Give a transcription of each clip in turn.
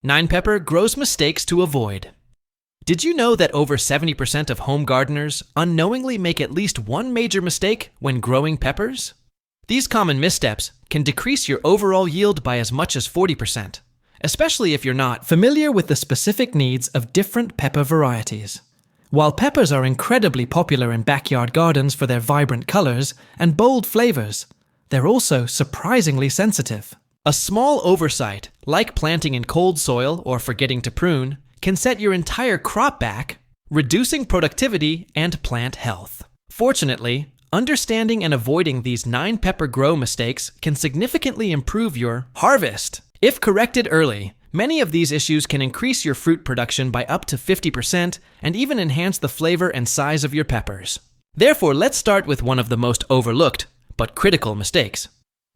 9 pepper grows mistakes to avoid. Did you know that over 70% of home gardeners unknowingly make at least one major mistake when growing peppers? These common missteps can decrease your overall yield by as much as 40%, especially if you're not familiar with the specific needs of different pepper varieties. While peppers are incredibly popular in backyard gardens for their vibrant colors and bold flavors, they're also surprisingly sensitive. A small oversight, like planting in cold soil or forgetting to prune, can set your entire crop back, reducing productivity and plant health. Fortunately, understanding and avoiding these 9 pepper grow mistakes can significantly improve your harvest. If corrected early, many of these issues can increase your fruit production by up to 50% and even enhance the flavor and size of your peppers. Therefore, let's start with one of the most overlooked, but critical mistakes.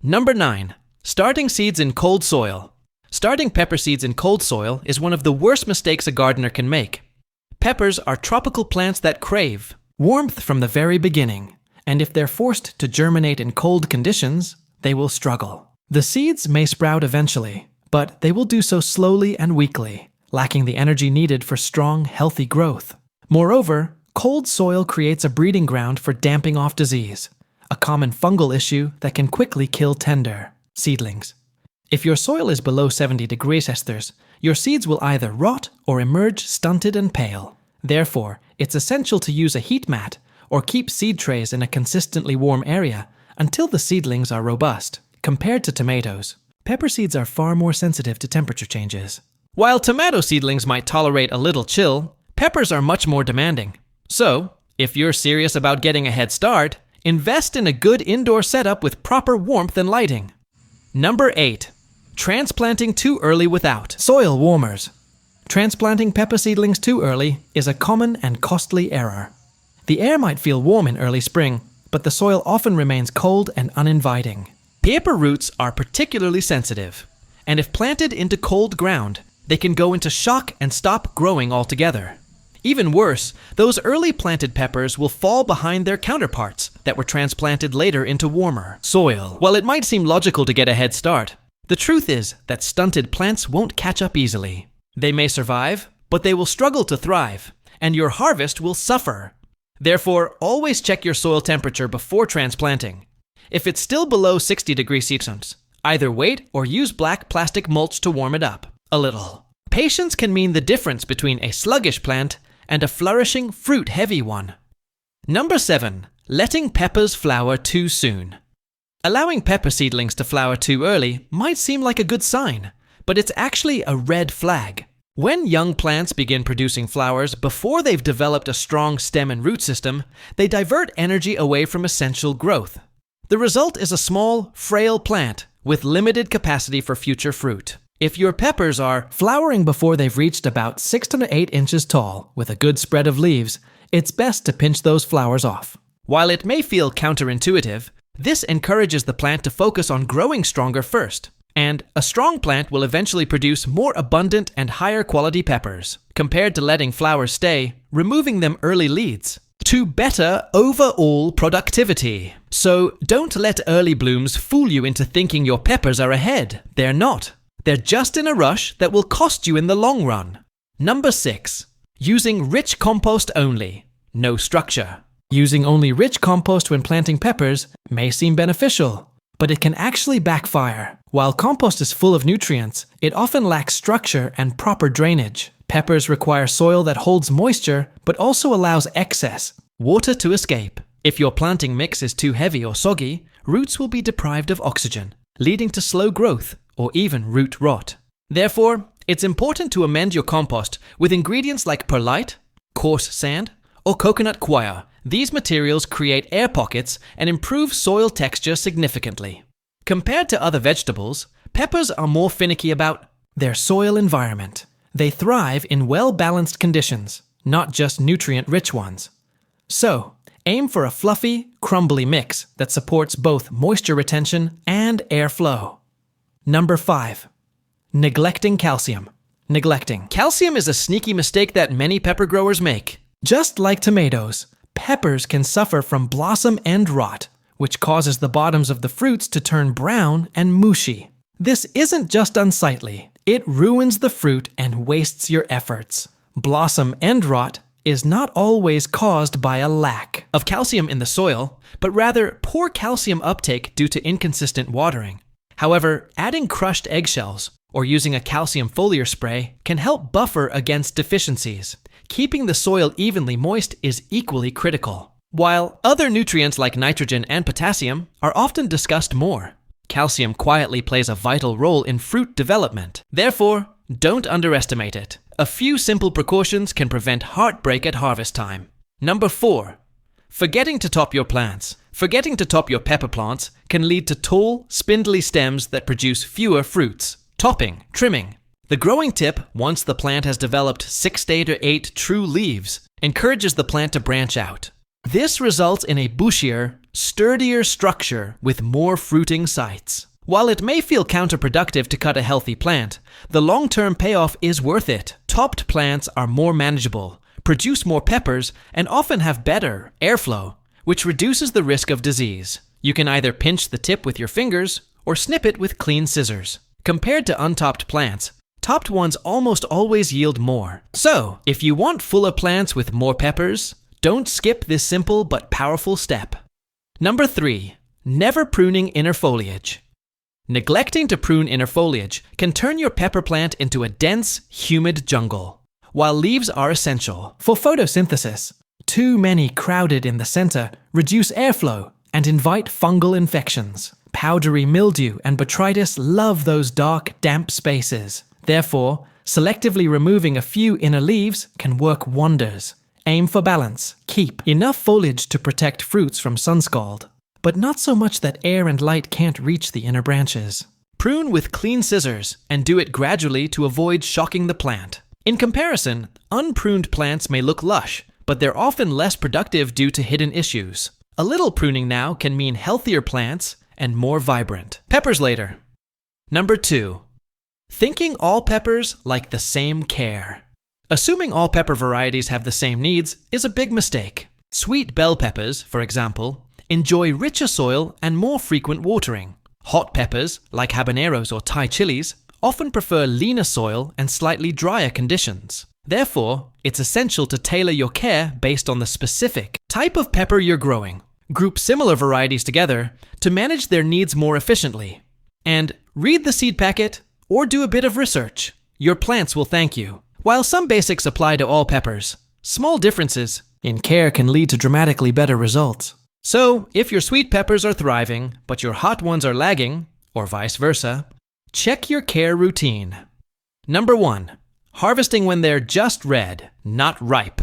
Number 9. Starting seeds in cold soil. Starting pepper seeds in cold soil is one of the worst mistakes a gardener can make. Peppers are tropical plants that crave warmth from the very beginning, and if they're forced to germinate in cold conditions, they will struggle. The seeds may sprout eventually, but they will do so slowly and weakly, lacking the energy needed for strong, healthy growth. Moreover, cold soil creates a breeding ground for damping off disease, a common fungal issue that can quickly kill tender seedlings. If your soil is below 70 degrees Celsius, your seeds will either rot or emerge stunted and pale. Therefore, it's essential to use a heat mat or keep seed trays in a consistently warm area until the seedlings are robust. Compared to tomatoes, pepper seeds are far more sensitive to temperature changes. While tomato seedlings might tolerate a little chill, peppers are much more demanding. So, if you're serious about getting a head start, invest in a good indoor setup with proper warmth and lighting. Number 8. Transplanting too early without soil warmers. Transplanting pepper seedlings too early is a common and costly error. The air might feel warm in early spring, but the soil often remains cold and uninviting. Pepper roots are particularly sensitive, and if planted into cold ground, they can go into shock and stop growing altogether. Even worse, those early planted peppers will fall behind their counterparts that were transplanted later into warmer soil. While it might seem logical to get a head start, the truth is that stunted plants won't catch up easily. They may survive, but they will struggle to thrive, and your harvest will suffer. Therefore, always check your soil temperature before transplanting. If it's still below 60 degrees Celsius, either wait or use black plastic mulch to warm it up a little. Patience can mean the difference between a sluggish plant and a flourishing, fruit-heavy one. Number 7. Letting peppers flower too soon. Allowing pepper seedlings to flower too early might seem like a good sign, but it's actually a red flag. When young plants begin producing flowers before they've developed a strong stem and root system, they divert energy away from essential growth. The result is a small, frail plant with limited capacity for future fruit. If your peppers are flowering before they've reached about 6 to 8 inches tall with a good spread of leaves, it's best to pinch those flowers off. While it may feel counterintuitive, this encourages the plant to focus on growing stronger first, and a strong plant will eventually produce more abundant and higher quality peppers, compared to letting flowers stay, removing them early leads to better overall productivity. So don't let early blooms fool you into thinking your peppers are ahead. They're not. They're just in a rush that will cost you in the long run. Number 6. Using rich compost only. No structure. Using only rich compost when planting peppers may seem beneficial, but it can actually backfire. While compost is full of nutrients, it often lacks structure and proper drainage. Peppers require soil that holds moisture, but also allows excess water to escape. If your planting mix is too heavy or soggy, roots will be deprived of oxygen, leading to slow growth or even root rot. Therefore, it's important to amend your compost with ingredients like perlite, coarse sand, or coconut coir. These materials create air pockets and improve soil texture significantly. Compared to other vegetables, peppers are more finicky about their soil environment. They thrive in well-balanced conditions, not just nutrient-rich ones. So, aim for a fluffy, crumbly mix that supports both moisture retention and airflow. Number 5. Neglecting calcium. Calcium is a sneaky mistake that many pepper growers make. Just like tomatoes, peppers can suffer from blossom end rot, which causes the bottoms of the fruits to turn brown and mushy. This isn't just unsightly, It ruins the fruit and wastes your efforts. Blossom end rot is not always caused by a lack of calcium in the soil, but rather poor calcium uptake due to inconsistent watering. However, adding crushed eggshells or using a calcium foliar spray can help buffer against deficiencies. Keeping the soil evenly moist is equally critical. While other nutrients like nitrogen and potassium are often discussed more, calcium quietly plays a vital role in fruit development. Therefore, don't underestimate it. A few simple precautions can prevent heartbreak at harvest time. Number 4. Forgetting to top your plants. Forgetting to top your pepper plants can lead to tall, spindly stems that produce fewer fruits. Topping, trimming. The growing tip, once the plant has developed 6 to 8 true leaves, encourages the plant to branch out. This results in a bushier, sturdier structure with more fruiting sites. While it may feel counterproductive to cut a healthy plant, the long-term payoff is worth it. Topped plants are more manageable, produce more peppers, and often have better airflow, which reduces the risk of disease. You can either pinch the tip with your fingers or snip it with clean scissors. Compared to untopped plants, topped ones almost always yield more. So, if you want fuller plants with more peppers, don't skip this simple but powerful step. Number 3. Never pruning inner foliage. Neglecting to prune inner foliage can turn your pepper plant into a dense, humid jungle. While leaves are essential for photosynthesis, too many crowded in the center reduce airflow and invite fungal infections. Powdery mildew and botrytis love those dark, damp spaces. Therefore, selectively removing a few inner leaves can work wonders. Aim for balance. Keep enough foliage to protect fruits from sunscald, but not so much that air and light can't reach the inner branches. Prune with clean scissors and do it gradually to avoid shocking the plant. In comparison, unpruned plants may look lush, but they're often less productive due to hidden issues. A little pruning now can mean healthier plants and more vibrant. Peppers later. Number 2. Thinking all peppers like the same care. Assuming all pepper varieties have the same needs is a big mistake. Sweet bell peppers, for example, enjoy richer soil and more frequent watering. Hot peppers, like habaneros or Thai chilies, often prefer leaner soil and slightly drier conditions. Therefore, it's essential to tailor your care based on the specific type of pepper you're growing. Group similar varieties together to manage their needs more efficiently. And read the seed packet or do a bit of research. Your plants will thank you. While some basics apply to all peppers, small differences in care can lead to dramatically better results. So, if your sweet peppers are thriving, but your hot ones are lagging, or vice versa, check your care routine. Number 1. Harvesting when they're just red, not ripe.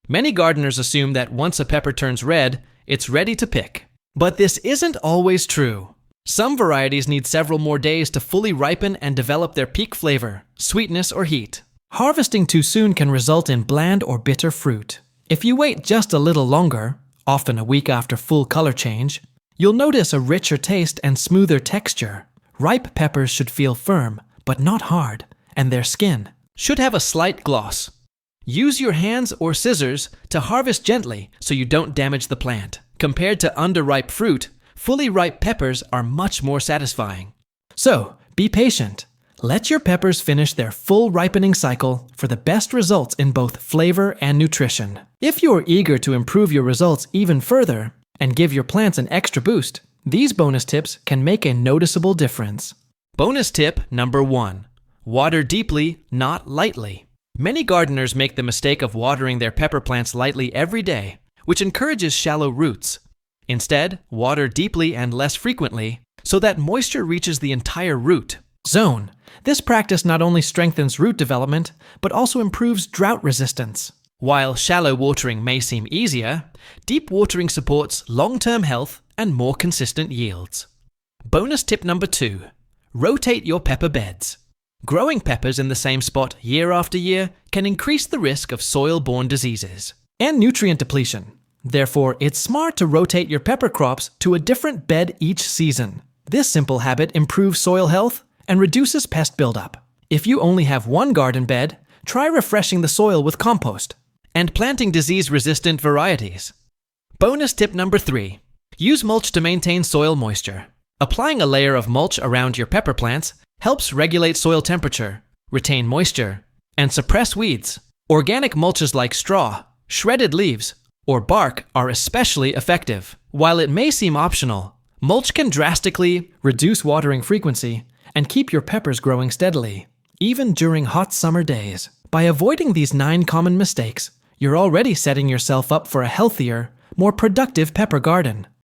Many gardeners assume that once a pepper turns red, it's ready to pick. But this isn't always true. Some varieties need several more days to fully ripen and develop their peak flavor, sweetness, or heat. Harvesting too soon can result in bland or bitter fruit. If you wait just a little longer, often a week after full color change, you'll notice a richer taste and smoother texture. Ripe peppers should feel firm, but not hard, and their skin should have a slight gloss. Use your hands or scissors to harvest gently so you don't damage the plant. Compared to underripe fruit, fully ripe peppers are much more satisfying. So, be patient. Let your peppers finish their full ripening cycle for the best results in both flavor and nutrition. If you're eager to improve your results even further and give your plants an extra boost, these bonus tips can make a noticeable difference. Bonus tip number 1. Water deeply, not lightly. Many gardeners make the mistake of watering their pepper plants lightly every day, which encourages shallow roots. Instead, water deeply and less frequently so that moisture reaches the entire root zone. This practice not only strengthens root development, but also improves drought resistance. While shallow watering may seem easier, deep watering supports long-term health and more consistent yields. Bonus tip number 2. Rotate your pepper beds. Growing peppers in the same spot year after year can increase the risk of soil-borne diseases and nutrient depletion. Therefore, it's smart to rotate your pepper crops to a different bed each season. This simple habit improves soil health and reduces pest buildup. If you only have one garden bed, try refreshing the soil with compost and planting disease-resistant varieties. Bonus tip number 3. Use mulch to maintain soil moisture. Applying a layer of mulch around your pepper plants helps regulate soil temperature, retain moisture, and suppress weeds. Organic mulches like straw, shredded leaves, or bark are especially effective. While it may seem optional, mulch can drastically reduce watering frequency and keep your peppers growing steadily, even during hot summer days. By avoiding these 9 common mistakes, you're already setting yourself up for a healthier, more productive pepper garden.